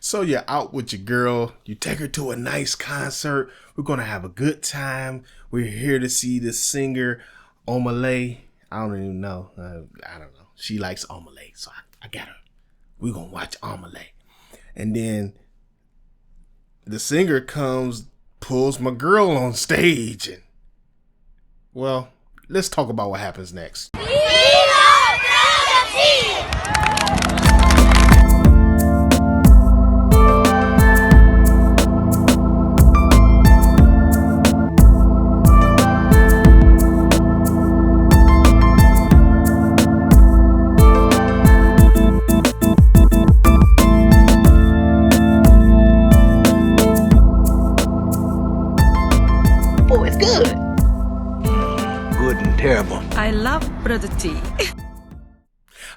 So you're out with your girl. You take her to a nice concert. We're going to have a good time. We're here to see this singer, Omah. I don't even know. I don't know. She likes Omah, so I got her. We're going to watch Omah. And then the singer comes, pulls my girl on stage. And, well, let's talk about what happens next. Oh, it's good. Good and terrible. I love Brotha T.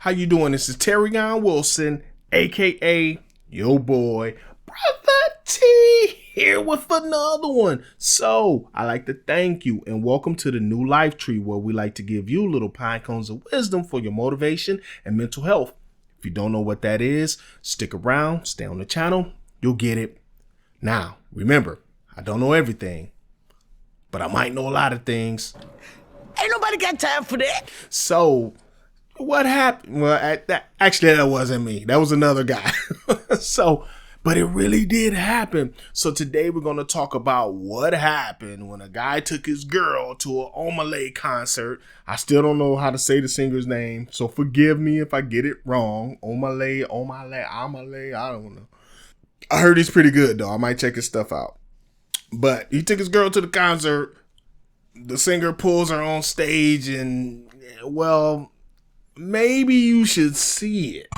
How you doing? This is Terrion Wilson, a.k.a. your boy, Brotha T, here with another one. So, I like to thank you and welcome to the new life tree where we like to give you little pine cones of wisdom for your motivation and mental health. If you don't know what that is, stick around, stay on the channel, you'll get it. Now, remember, I don't know everything, but I might know a lot of things. Ain't nobody got time for that. So, what happened? Well, actually, that wasn't me. That was another guy. But it really did happen. So today we're going to talk about what happened when a guy took his girl to an Omah concert. I still don't know how to say the singer's name, so forgive me if I get it wrong. Omah, I don't know. I heard he's pretty good, though. I might check his stuff out. But he took his girl to the concert. The singer pulls her on stage and, well, maybe you should see it.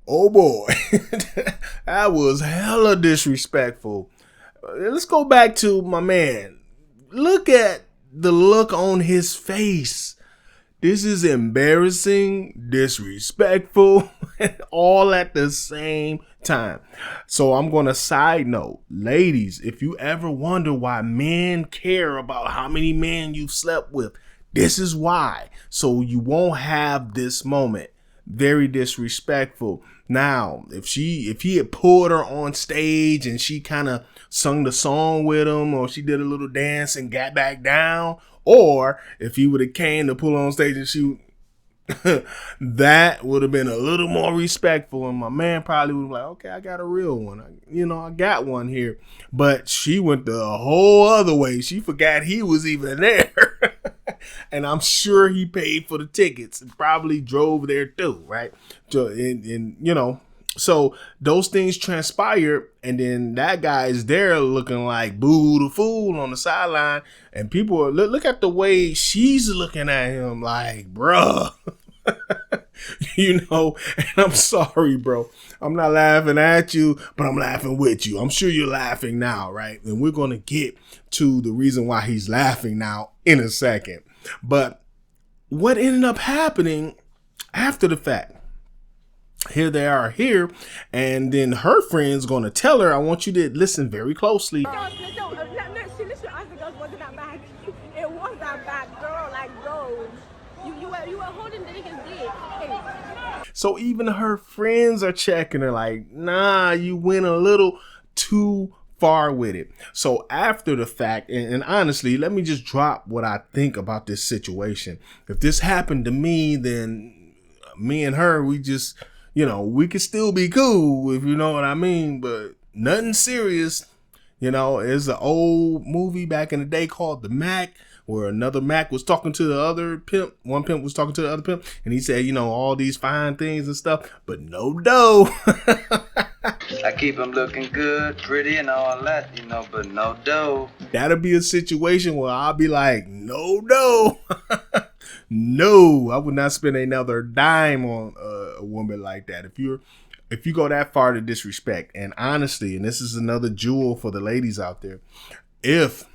Oh boy, that was hella disrespectful. Let's go back to my man. Look at the look on his face. This is embarrassing, disrespectful, all at the same time. So I'm going to side note, ladies, if you ever wonder why men care about how many men you've slept with, this is why. So you won't have this moment. Very disrespectful. Now, if he had pulled her on stage and she kind of sung the song with him, or she did a little dance and got back down, or if he would have came to pull her on stage and she that would have been a little more respectful, and my man probably would have like, okay, I got a real one. I got one here. But she went the whole other way. She forgot he was even there. And I'm sure he paid for the tickets and probably drove there too, right? And So those things transpire, and then that guy is there looking like Boo the Fool on the sideline, and people are, look at the way she's looking at him like, bruh. And I'm sorry, bro. I'm not laughing at you, but I'm laughing with you. I'm sure you're laughing now, right? And we're going to get to the reason why he's laughing now in a second. But what ended up happening after the fact? Here they are here, and then her friend's going to tell her, I want you to listen very closely. No, she literally asked the girls, wasn't that bad? It was that bad, girl. Like, bro, you were holding the nigga's dick. Hey. So even her friends are checking her like, nah, you went a little too far with it. So after the fact, and honestly, let me just drop what I think about this situation. If this happened to me, then me and her, we just, we could still be cool, if you know what I mean, but nothing serious. It's an old movie back in the day called The Mac, where another Mac was talking to the other pimp. One pimp was talking to the other pimp, and he said, all these fine things and stuff, but no dough. I keep them looking good, pretty, and all that, but no dough. That'll be a situation where I'll be like, no dough. No, I would not spend another dime on a woman like that. If you go that far to disrespect, and honestly, and this is another jewel for the ladies out there, if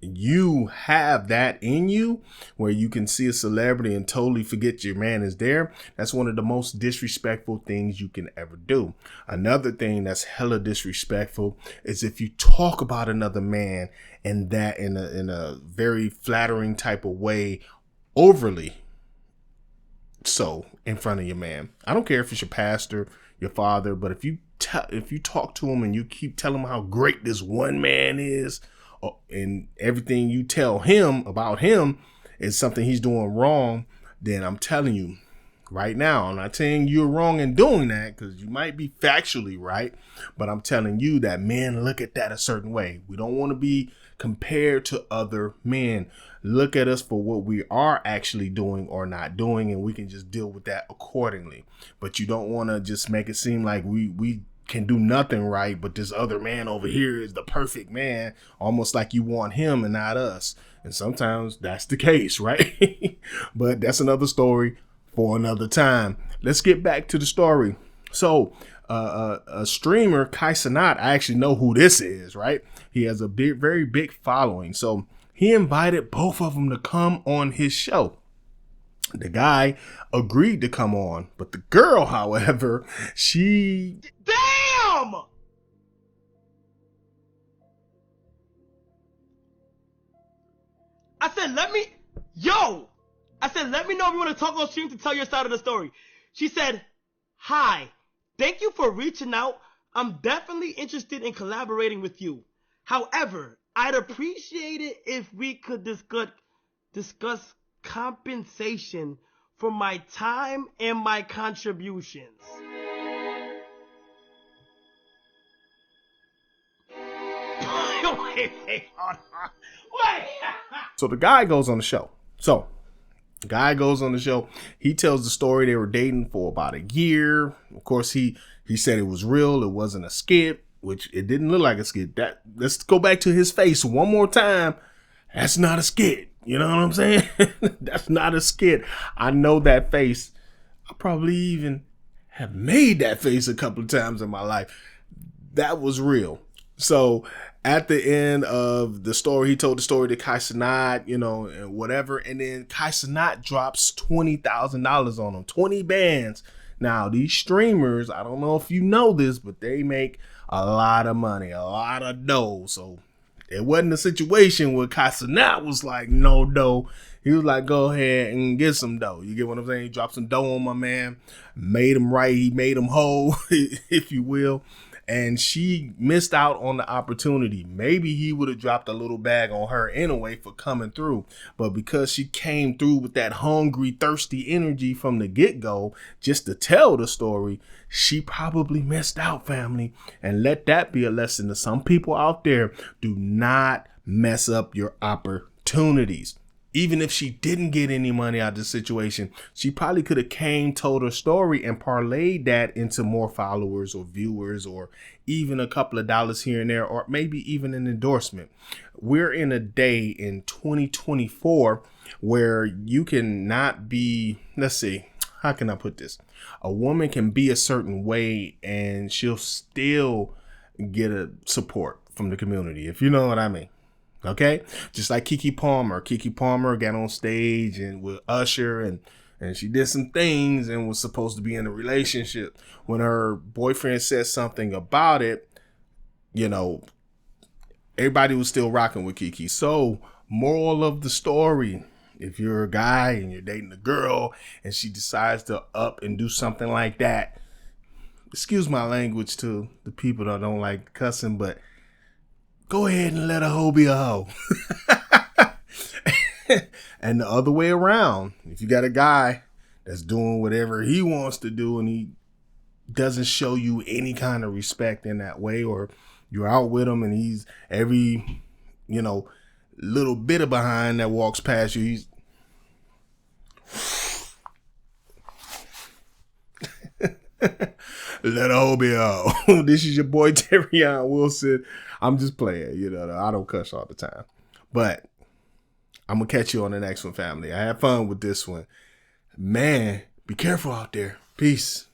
you have that in you where you can see a celebrity and totally forget your man is there, that's one of the most disrespectful things you can ever do. Another thing that's hella disrespectful is if you talk about another man and that in a very flattering type of way, overly so, in front of your man. I don't care if it's your pastor, your father, but if you talk to him and you keep telling him how great this one man is, and everything you tell him about him is something he's doing wrong, then I'm telling you right now, I'm not saying you're wrong in doing that, because you might be factually right, but I'm telling you that men look at that a certain way. We don't want to be compared to other men. Look at us for what we are actually doing or not doing, and we can just deal with that accordingly. But you don't want to just make it seem like we can do nothing right, but this other man over here is the perfect man, almost like you want him and not us. And sometimes that's the case, right? But that's another story for another time. Let's get back to the story. So a streamer, Kai Cenat, I actually know who this is, right? He has a very big following. So he invited both of them to come on his show. The guy agreed to come on, but the girl, however, she... Damn! I said, let me know if you want to talk on stream to tell your side of the story. She said, hi, thank you for reaching out. I'm definitely interested in collaborating with you. However, I'd appreciate it if we could discuss compensation for my time and my contributions. Wait. So the guy goes on the show. He tells the story. They were dating for about a year. Of course, he said it was real. It wasn't a skit, which it didn't look like a skit. Let's go back to his face one more time. That's not a skit. You know what I'm saying? That's not a skit. I know that face. I probably even have made that face a couple of times in my life. That was real. So at the end of the story, he told the story to Kai Cenat, and whatever. And then Kai Cenat drops $20,000 on him, 20 bands. Now, these streamers, I don't know if you know this, but they make a lot of money, a lot of dough. So it wasn't a situation where Kai Cenat was like, no dough. He was like, go ahead and get some dough. You get what I'm saying? He dropped some dough on my man, made him right. He made him whole, if you will. And she missed out on the opportunity. Maybe he would have dropped a little bag on her anyway for coming through. But because she came through with that hungry, thirsty energy from the get-go, just to tell the story, she probably missed out, family. And let that be a lesson to some people out there. Do not mess up your opportunities. even if she didn't get any money out of the situation, she probably could have told her story and parlayed that into more followers or viewers, or even a couple of dollars here and there, or maybe even an endorsement. We're in a day in 2024 where you can not be, let's see, how can I put this? A woman can be a certain way and she'll still get a support from the community, if you know what I mean. Okay, just like Keke Palmer got on stage and with Usher, and she did some things and was supposed to be in a relationship. When her boyfriend said something about it, you know, everybody was still rocking with Keke. So, moral of the story, if you're a guy and you're dating a girl and she decides to up and do something like that, excuse my language to the people that don't like cussing, but go ahead and let a hoe be a hoe. And the other way around, if you got a guy that's doing whatever he wants to do and he doesn't show you any kind of respect in that way, or you're out with him and he's every, little bit of behind that walks past you, he's let a hoe be a hoe. This is your boy Terrion Wilson. I'm just playing, I don't cuss all the time. But I'm going to catch you on the next one, family. I had fun with this one. Man, be careful out there. Peace.